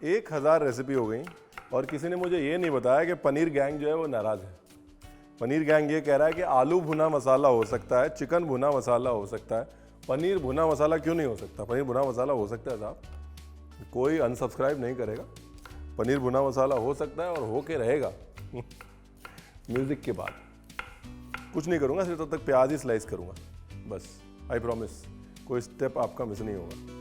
1000 recipe हो गई और किसी ने मुझे ये नहीं बताया कि पनीर गैंग जो है वो नाराज़ है। पनीर गैंग ये कह रहा है कि आलू भुना मसाला हो सकता है, चिकन भुना मसाला हो सकता है, पनीर भुना मसाला क्यों नहीं हो सकता? पनीर भुना मसाला हो सकता है साहब, कोई अनसब्सक्राइब नहीं करेगा। पनीर भुना मसाला हो सकता है और हो के रहेगा। म्यूज़िक के बाद कुछ नहीं करूँगा, सिर्फ तब तक प्याज ही स्लाइस करूँगा बस। आई प्रॉमिस, कोई स्टेप आपका मिस नहीं होगा।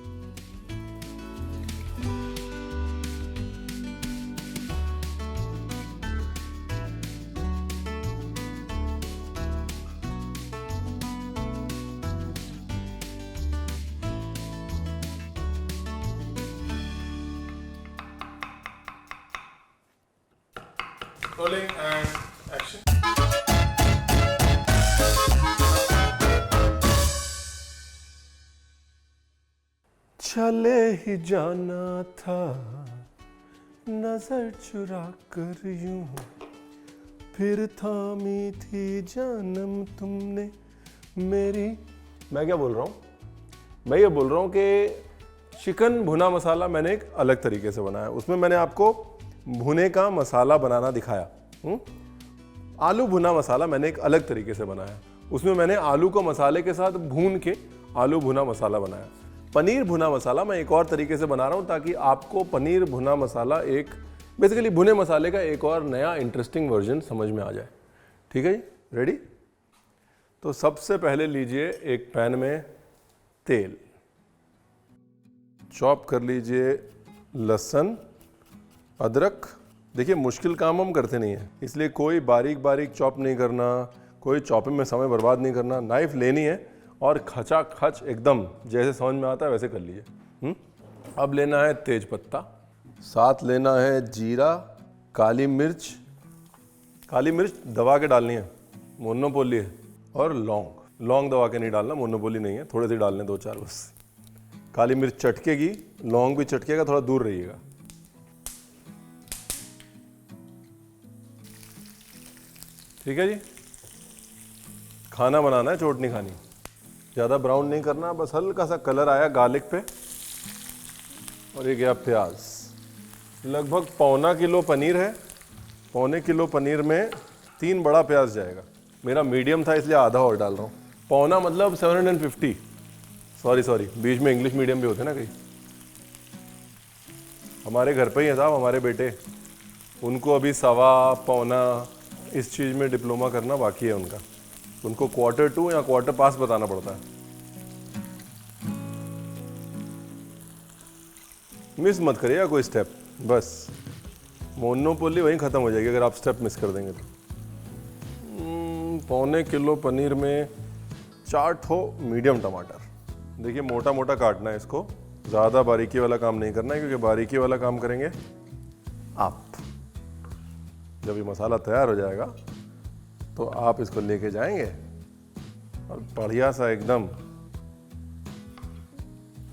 Rolling and action. चले ही जाना था नजर चुरा कर यूं, फिर थामी थी जानम तुमने मेरी। मैं क्या बोल रहा हूँ? मैं ये बोल रहा हूँ कि चिकन भुना मसाला मैंने एक अलग तरीके से बनाया। उसमें मैंने आपको भुने का मसाला बनाना दिखाया। आलू भुना मसाला मैंने एक अलग तरीके से बनाया। उसमें मैंने आलू को मसाले के साथ भून के आलू भुना मसाला बनाया। पनीर भुना मसाला मैं एक और तरीके से बना रहा हूँ ताकि आपको पनीर भुना मसाला एक बेसिकली भुने मसाले का एक और नया इंटरेस्टिंग वर्जन समझ में आ जाए। ठीक है जी, रेडी? तो सबसे पहले लीजिए एक पैन में तेल, चॉप कर लीजिए लहसुन अदरक। देखिए मुश्किल काम हम करते नहीं है, इसलिए कोई बारीक बारीक चॉप नहीं करना, कोई चॉपिंग में समय बर्बाद नहीं करना। नाइफ लेनी है और खचा खच एकदम जैसे समझ में आता है वैसे कर लीजिए। अब लेना है तेज पत्ता, साथ लेना है जीरा, काली मिर्च। काली मिर्च दबा के डालनी है, मोनोपोली है। और लौंग, लौंग दबा के नहीं डालना, मोनोपोली नहीं है, थोड़े से डालने 2-4 बस। काली मिर्च चटकेगी, लौंग भी चटकेगा, थोड़ा दूर रहिएगा। ठीक है जी, खाना बनाना है, चोट नहीं खानी। ज़्यादा ब्राउन नहीं करना, बस हल्का सा कलर आया गार्लिक पे। और ये गया प्याज। लगभग 1.25 किलो पनीर है, 1.25 किलो पनीर में 3 बड़ा प्याज जाएगा। मेरा मीडियम था इसलिए आधा और डाल रहा हूँ। पौना मतलब 750। सॉरी, बीच में इंग्लिश मीडियम भी होते ना कहीं। हमारे घर पे ही है साहब हमारे बेटे, उनको अभी सवा पौना इस चीज़ में डिप्लोमा करना बाकी है उनका। उनको Q2 या क्वार्टर पास बताना पड़ता है। मिस मत करिएगा कोई स्टेप, बस मोनोपोली वहीं ख़त्म हो जाएगी अगर आप स्टेप मिस कर देंगे तो। 1.25 किलो पनीर में 4 ठो मीडियम टमाटर। देखिए मोटा मोटा काटना है इसको, ज़्यादा बारीकी वाला काम नहीं करना है, क्योंकि बारीकी वाला काम करेंगे आप। जब ये मसाला तैयार हो जाएगा तो आप इसको लेके जाएंगे और बढ़िया सा एकदम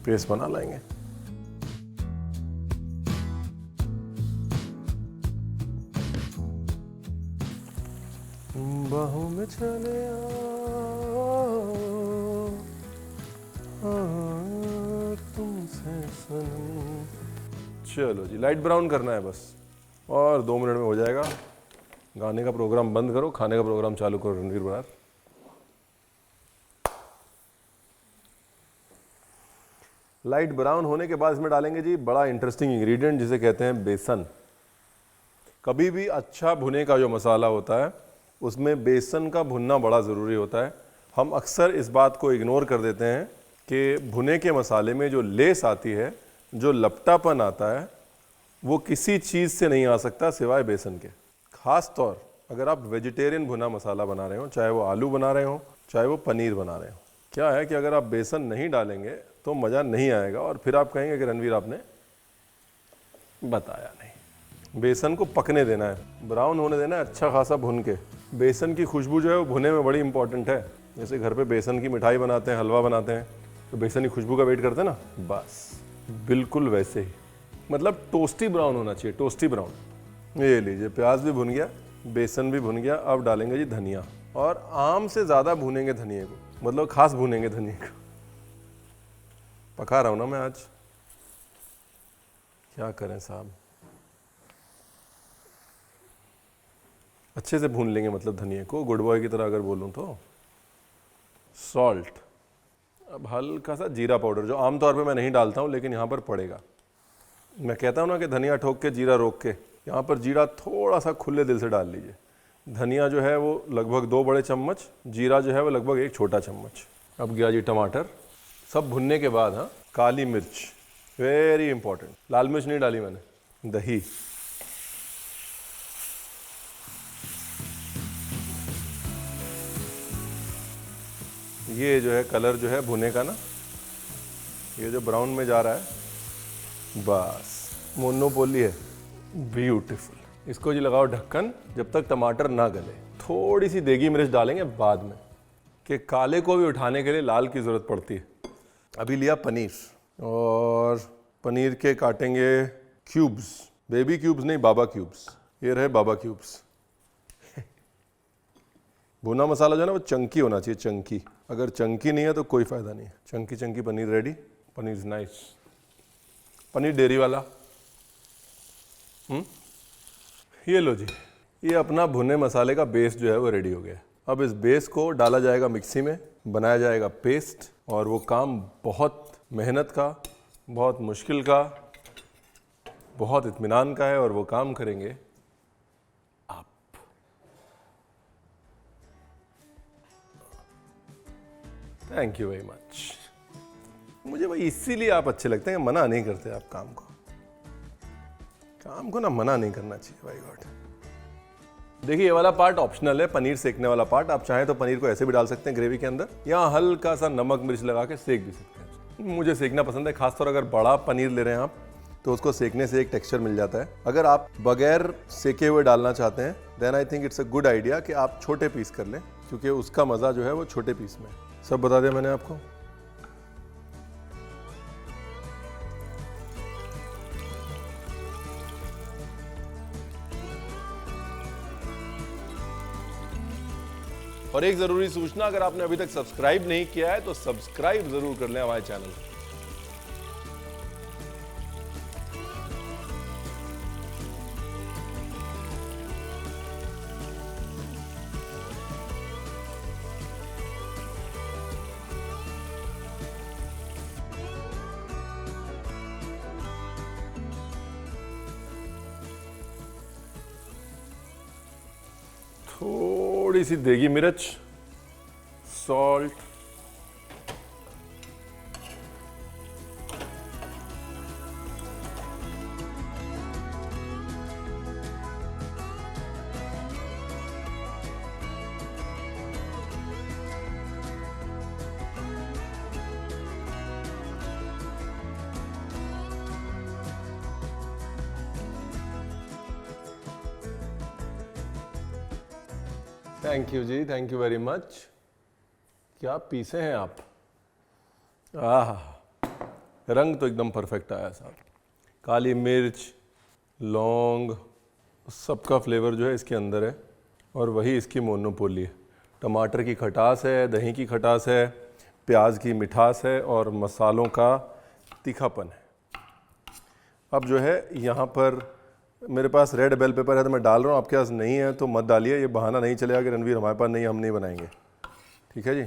पेस्ट बना लाएंगे। बाहों में चले तुमसे सनम। चलो जी, लाइट ब्राउन करना है बस, और 2 मिनट में हो जाएगा। गाने का प्रोग्राम बंद करो, खाने का प्रोग्राम चालू करो रणवीर बरार। लाइट ब्राउन होने के बाद इसमें डालेंगे जी बड़ा इंटरेस्टिंग इंग्रेडिएंट जिसे कहते हैं बेसन। कभी भी अच्छा भुने का जो मसाला होता है उसमें बेसन का भुनना बड़ा ज़रूरी होता है। हम अक्सर इस बात को इग्नोर कर देते हैं कि भुने के मसाले में जो लेस आती है, जो लपटापन आता है, वो किसी चीज़ से नहीं आ सकता सिवाय बेसन के। ख़ास तौर अगर आप वेजिटेरियन भुना मसाला बना रहे हो, चाहे वो आलू बना रहे हो चाहे वो पनीर बना रहे हो। क्या है कि अगर आप बेसन नहीं डालेंगे तो मज़ा नहीं आएगा और फिर आप कहेंगे कि रणवीर आपने बताया नहीं। बेसन को पकने देना है, ब्राउन होने देना है अच्छा खासा भुन के। बेसन की खुशबू जो है वो भुने में बड़ी इंपॉर्टेंट है। जैसे घर पे बेसन की मिठाई बनाते हैं, हलवा बनाते हैं, तो बेसन की खुशबू का वेट करते हैं ना, बस बिल्कुल वैसे ही। मतलब टोस्टी ब्राउन होना चाहिए, टोस्टी ब्राउन। ये लीजिए प्याज भी भुन गया, बेसन भी भुन गया। अब डालेंगे जी धनिया, और आम से ज़्यादा भूनेंगे धनिए को, मतलब खास भूनेंगे धनिए को। पका रहा हूँ ना मैं आज, क्या करें साहब, अच्छे से भून लेंगे मतलब धनिया को, गुड बॉय की तरह अगर बोलूं तो। सॉल्ट, अब हल्का सा जीरा पाउडर, जो आमतौर पे मैं नहीं डालता हूं लेकिन यहाँ पर पड़ेगा। मैं कहता हूं ना कि धनिया ठोक के जीरा रोक के, यहाँ पर जीरा थोड़ा सा खुले दिल से डाल लीजिए। धनिया जो है वो लगभग 2 बड़े चम्मच, जीरा जो है वो लगभग 1 छोटा चम्मच। अब गया जी टमाटर। सब भुनने के बाद हाँ, काली मिर्च, वेरी इंपॉर्टेंट, लाल मिर्च नहीं डाली मैंने। दही, ये जो है कलर जो है भुने का ना, ये जो ब्राउन में जा रहा है, बस मोनोपोली है, ब्यूटीफुल। इसको जी लगाओ ढक्कन जब तक टमाटर ना गले। थोड़ी सी देगी मिर्च डालेंगे बाद में, कि काले को भी उठाने के लिए लाल की ज़रूरत पड़ती है। अभी लिया पनीर, और पनीर के काटेंगे क्यूब्स, बेबी क्यूब्स नहीं, बाबा क्यूब्स। ये रहे बाबा क्यूब्स। भुना मसाला जो है ना वो चंकी होना चाहिए, चंकी। अगर चंकी नहीं है तो कोई फ़ायदा नहीं है। Chunky Chunky paneer ready. Paneer nice, paneer dairy वाला। ये लो जी, ये अपना भुने मसाले का बेस जो है वो रेडी हो गया। अब इस बेस को डाला जाएगा मिक्सी में, बनाया जाएगा पेस्ट, और वो काम बहुत मेहनत का, बहुत मुश्किल का, बहुत इत्मीनान का है, और वो काम करेंगे आप। Thank you very much. मुझे भाई इसीलिए आप अच्छे लगते हैं, मना नहीं करते आप काम को। काम को ना मना नहीं करना चाहिए, भाई गॉड। देखिए ये वाला पार्ट ऑप्शनल है, पनीर सेकने वाला पार्ट। आप चाहें तो पनीर को ऐसे भी डाल सकते हैं ग्रेवी के अंदर, या हल्का सा नमक मिर्च लगा के सेक भी सकते हैं। मुझे सेकना पसंद है, खासतौर अगर बड़ा पनीर ले रहे हैं आप तो उसको सेकने से एक टेक्सचर मिल जाता है। अगर आप बगैर सेके हुए डालना चाहते हैं then I think it's a good idea कि आप छोटे पीस कर लें, क्योंकि उसका मज़ा जो है वो छोटे पीस में। सब बता दिया मैंने आपको। और एक जरूरी सूचना, अगर आपने अभी तक सब्सक्राइब नहीं किया है तो सब्सक्राइब जरूर कर लें हमारे चैनल। थोड़ी सी देगी मिर्च, salt, thank you ji, thank you very much. क्या पीसे हैं आप। आह, रंग तो एकदम परफेक्ट आया साहब। काली मिर्च, लौंग, सबका फ्लेवर जो है इसके अंदर है, और वही इसकी मोनोपोली है। टमाटर की खटास है, दही की खटास है, प्याज की मिठास है, और मसालों का तीखापन है। अब जो है यहाँ पर मेरे पास रेड बेल पेपर है तो मैं डाल रहा हूँ, आपके पास नहीं है तो मत डालिए। ये बहाना नहीं चलेगा कि रणवीर हमारे पास नहीं है, हम नहीं बनाएंगे। ठीक है जी।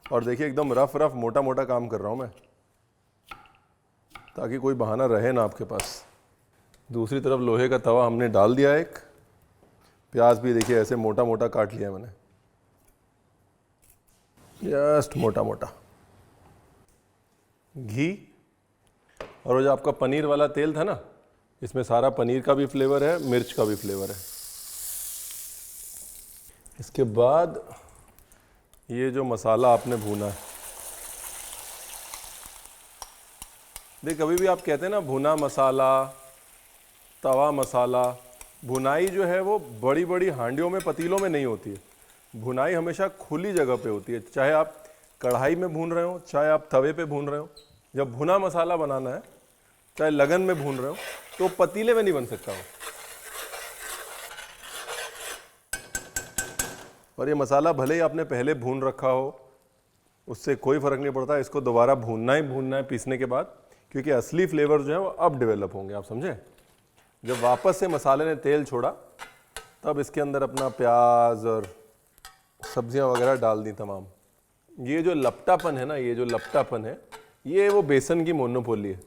और देखिए एकदम रफ रफ मोटा मोटा काम कर रहा हूँ मैं, ताकि कोई बहाना रहे ना आपके पास। दूसरी तरफ लोहे का तवा हमने डाल दिया एक, प्याज भी देखिए ऐसे मोटा मोटा काट लिया मैंने, जस्ट मोटा मोटा। घी, और वो जो आपका पनीर वाला तेल था ना, इसमें सारा पनीर का भी फ्लेवर है, मिर्च का भी फ्लेवर है। इसके बाद ये जो मसाला आपने भूना है, देख कभी भी आप कहते हैं ना भुना मसाला, तवा मसाला, भुनाई जो है वो बड़ी बड़ी हांडियों में, पतीलों में नहीं होती है। भुनाई हमेशा खुली जगह पे होती है, चाहे आप कढ़ाई में भून रहे हो, चाहे आप तवे पे भून रहे हो। जब भुना मसाला बनाना है, चाहे लगन में भून रहे हो, तो पतीले में नहीं बन सकता वो। और ये मसाला भले ही आपने पहले भून रखा हो, उससे कोई फर्क नहीं पड़ता, इसको दोबारा भूनना ही भूनना है पीसने के बाद, क्योंकि असली फ्लेवर जो है वो अब डेवलप होंगे, आप समझे। जब वापस से मसाले ने तेल छोड़ा तब इसके अंदर अपना प्याज और सब्जियां वगैरह डाल दी तमाम। ये जो लपटापन है ना, ये जो लपटापन है, ये वो बेसन की मोनोपोली है।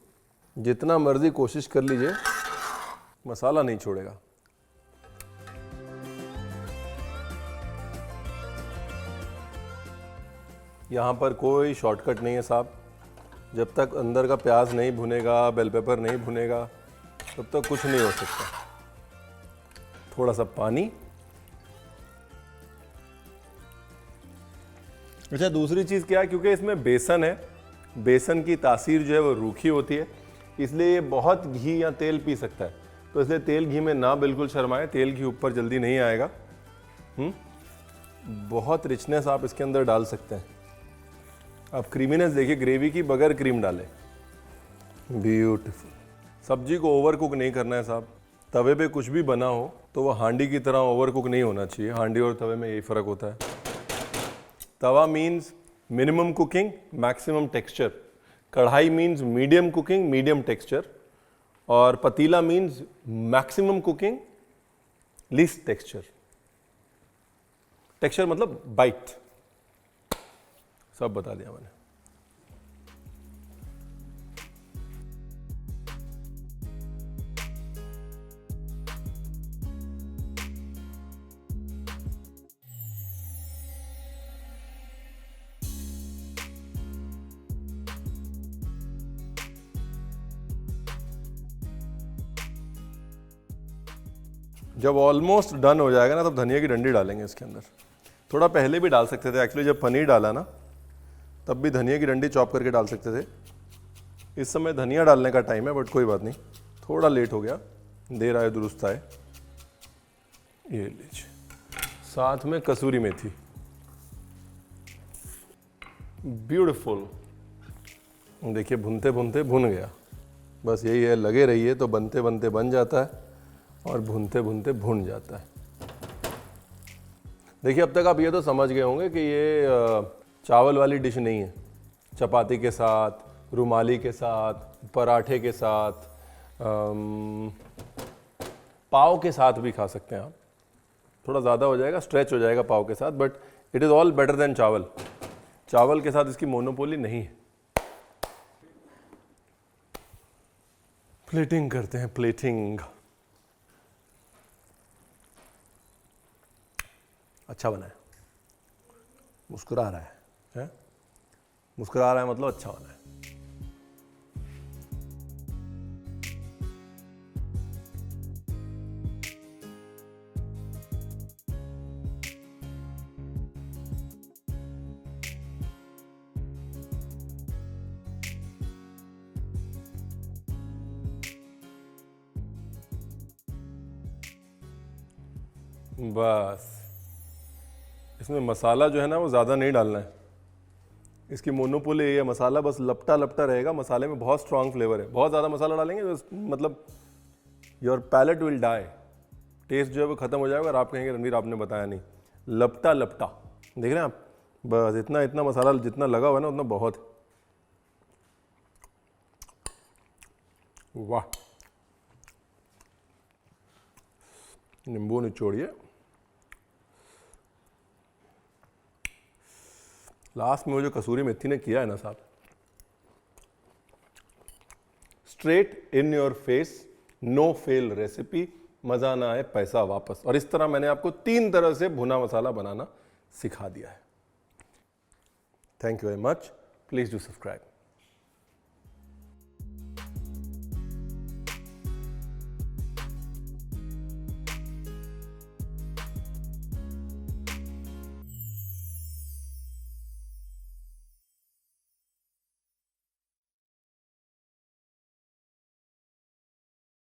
जितना मर्जी कोशिश कर लीजिए, मसाला नहीं छोड़ेगा। यहाँ पर कोई शॉर्टकट नहीं है साहब। जब तक अंदर का प्याज नहीं भुनेगा, बेल पेपर नहीं भुनेगा, तब तक कुछ नहीं हो सकता। थोड़ा सा पानी। अच्छा, दूसरी चीज़ क्या है, क्योंकि इसमें बेसन है, बेसन की तासीर जो है वो रूखी होती है, इसलिए ये बहुत घी या तेल पी सकता है। तो इसलिए तेल घी में ना बिल्कुल शर्माएं, तेल घी ऊपर जल्दी नहीं आएगा। बहुत रिचनेस आप इसके अंदर डाल सकते हैं। आप क्रीमीनेस देखिए, ग्रेवी की बगैर क्रीम डालें, ब्यूटीफुल। सब्जी को ओवर कुक नहीं करना है साहब। तवे पे कुछ भी बना हो तो वो हांडी की तरह ओवर कुक नहीं होना चाहिए। हांडी और तवे में यही फ़र्क होता है। तवा means minimum cooking, maximum texture. कढ़ाई means medium cooking, medium texture. और पतीला means maximum cooking, least texture. Texture मतलब बाइट। सब बता दिया मैंने। जब ऑलमोस्ट डन हो जाएगा ना, तब धनिया की डंडी डालेंगे इसके अंदर। थोड़ा पहले भी डाल सकते थे एक्चुअली, जब पनीर डाला ना तब भी धनिया की डंडी चॉप करके डाल सकते थे। इस समय धनिया डालने का टाइम है, बट कोई बात नहीं, थोड़ा लेट हो गया। देर आए दुरुस्त आए। ये लीजिए, साथ में कसूरी मेथी। ब्यूटीफुल। देखिए, भुनते भुनते भुन गया। बस यही है, लगे रहिए तो बनते बनते बन जाता है और भुनते भुनते भुन जाता है। देखिए, अब तक आप ये तो समझ गए होंगे कि ये चावल वाली डिश नहीं है। चपाती के साथ, रुमाली के साथ, पराठे के साथ, पाव के साथ भी खा सकते हैं आप। थोड़ा ज़्यादा हो जाएगा, स्ट्रेच हो जाएगा पाव के साथ, but it is all better than चावल। चावल के साथ इसकी मोनोपोली नहीं है। प्लेटिंग करते हैं, प्लेटिंग। अच्छा बना है। मुस्कुरा रहा है? मुस्कुरा रहा है मतलब अच्छा बना है। बस इसमें मसाला जो है ना वो ज़्यादा नहीं डालना है। इसकी मोनोपोली ये है, मसाला बस लपटा लपटा रहेगा। मसाले में बहुत स्ट्रांग फ्लेवर है। बहुत ज़्यादा मसाला डालेंगे तो मतलब your palate will die. Taste जो है वो ख़त्म हो जाएगा और आप कहेंगे रणवीर आपने बताया नहीं। लपटा लपटा, देख रहे हैं आप? बस इतना इतना मसाला जितना लगा हुआ है ना उतना बहुत है। वाह, नींबू निचोड़िए। लास्ट में वो जो कसूरी मेथी ने किया है ना साहब, straight in your face, no fail recipe, मजा ना आए पैसा वापस। और इस तरह मैंने आपको 3 तरह से भुना मसाला बनाना सिखा दिया है। Thank you very much. Please do subscribe.